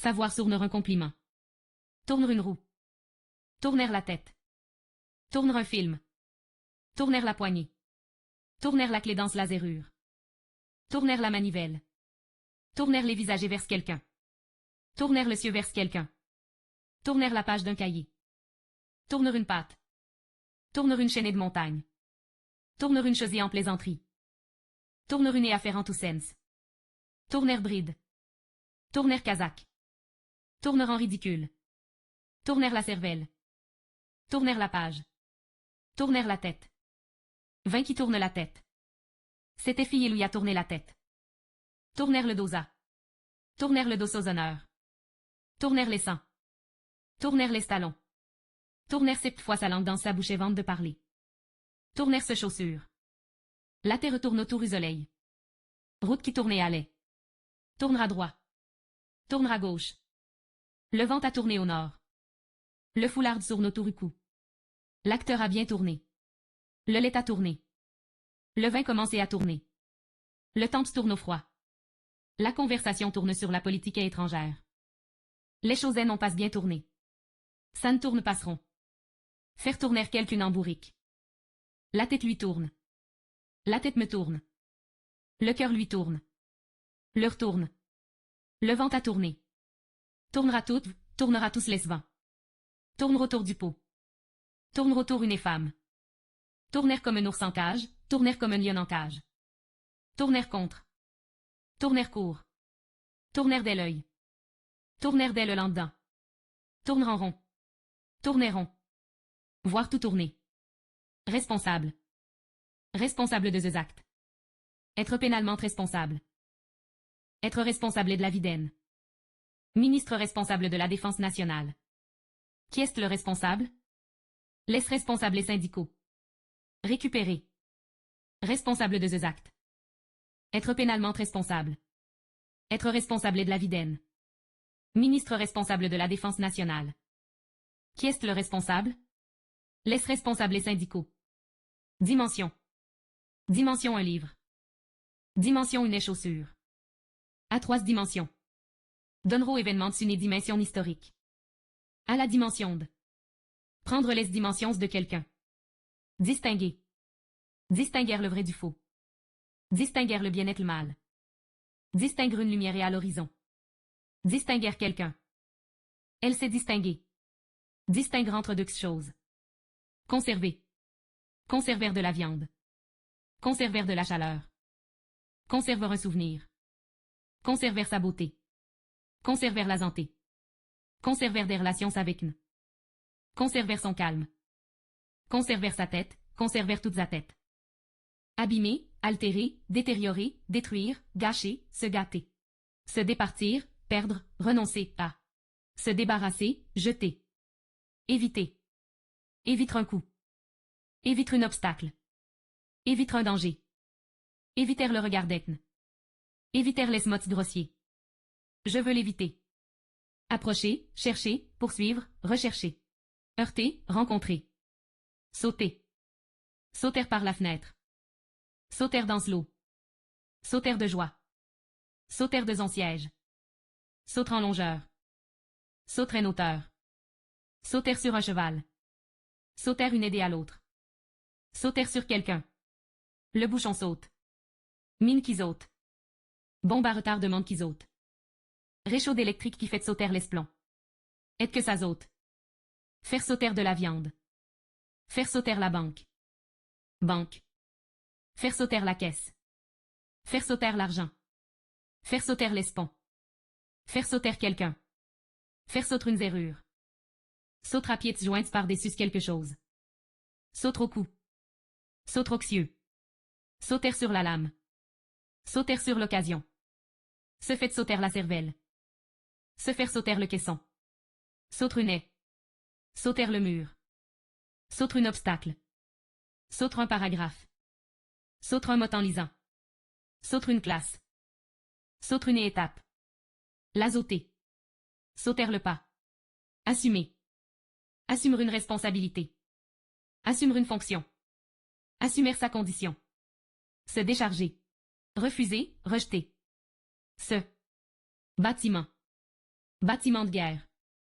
Savoir sourner un compliment. Tourner une roue. Tourner la tête. Tourner un film. Tourner la poignée. Tourner la clé dans la serrure. Tourner la manivelle. Tourner les visages vers quelqu'un. Tourner le cieux vers quelqu'un. Tourner la page d'un cahier. Tourner une pâte. Tourner une chaînée de montagne. Tourner une chaussée en plaisanterie. Tourner une affaire en tout sens. Tourner bride. Tourner kazakh. Tourner en ridicule. Tourner la cervelle. Tourner la page. Tourner la tête. 20 qui tourne la tête. C'était fille lui a tourné la tête. Tourner le dos à. Tourner le dos aux honneurs. Tourner les seins. Tourner les talons. Tourner 7 fois sa langue dans sa bouche avant de parler. Tourner ses chaussures. La terre tourne autour du soleil. Route qui tournait allait. Tourner à droite. Tourner à gauche. Le vent a tourné au nord. Le foulard tourne autour du cou. L'acteur a bien tourné. Le lait a tourné. Le vin commençait à tourner. Le temps tourne au froid. La conversation tourne sur la politique étrangère. Les choses n'ont pas bien tourné. Ça ne tourne passeront. Faire tourner quelqu'un en bourrique. La tête lui tourne. La tête me tourne. Le cœur lui tourne. L'heure tourne. Le vent a tourné. Tournera tout, tournera tous les vents. Tourne autour du pot. Tourne autour une femme. Tourner comme un ours en cage, tourner comme un lion en cage. Tourner contre. Tourner court. Tourner dès l'œil. Tourner dès le lendemain. Tourner en rond. Tourner rond. Voir tout tourner. Responsable. Responsable de ses actes. Être pénalement responsable. Être responsable de la vidaine. Ministre responsable de la Défense nationale. Qui est le responsable? Les responsables et syndicaux. Récupérer. Responsable de ses actes. Être pénalement responsable. Être responsable de la vidaine. Ministre responsable de la Défense nationale. Qui est le responsable? Les responsables et syndicaux. Dimension. Dimension un livre. Dimension une chaussure. À 3 dimensions. Donneront événement une dimension historique. À la dimension de. Prendre les dimensions de quelqu'un. Distinguer. Distinguer le vrai du faux. Distinguer le bien et le mal. Distinguer une lumière et à l'horizon. Distinguer quelqu'un. Elle s'est distinguée. Distinguer entre deux choses. Conserver. Conserver de la viande. Conserver de la chaleur. Conserver un souvenir. Conserver sa beauté. Conserver la santé. Conserver des relations avec nous. Conserver son calme. Conserver sa tête, conserver toute sa tête. Abîmer, altérer, détériorer, détruire, gâcher, se gâter. Se départir, perdre, renoncer à. Se débarrasser, jeter. Éviter. Éviter un coup. Éviter un obstacle. Éviter un danger. Éviter le regard d'Etne. Éviter les smots grossiers. Je veux l'éviter. Approcher, chercher, poursuivre, rechercher. Heurter, rencontrer. Sauter. Sauter par la fenêtre. Sauter dans l'eau. Sauter de joie. Sauter de son siège. Sauter en longeur. Sauter en hauteur. Sauter sur un cheval. Sauter une aidée à l'autre. Sauter sur quelqu'un. Le bouchon saute. Mine qui saute. Bombe à retardement qui saute. Réchaud d'électrique qui fait sauter l'esplomb. Est que ça saute. Faire sauter de la viande. Faire sauter la banque. Banque. Faire sauter la caisse. Faire sauter l'argent. Faire sauter l'espon. Faire sauter quelqu'un. Faire sauter une serrure. Sauter à pieds joints par-dessus quelque chose. Sauter au cou. Sauter aux cieux. Sauter sur la lame. Sauter sur l'occasion. Se fait sauter la cervelle. Se faire sauter le caisson. Sauter une haie. Sauter le mur. Sauter un obstacle. Sauter un paragraphe. Sauter un mot en lisant. Sauter une classe. Sauter une étape. L'azoter. Sauter le pas. Assumer. Assumer une responsabilité. Assumer une fonction. Assumer sa condition. Se décharger. Refuser, rejeter. Se. Bâtiment. Bâtiment de guerre.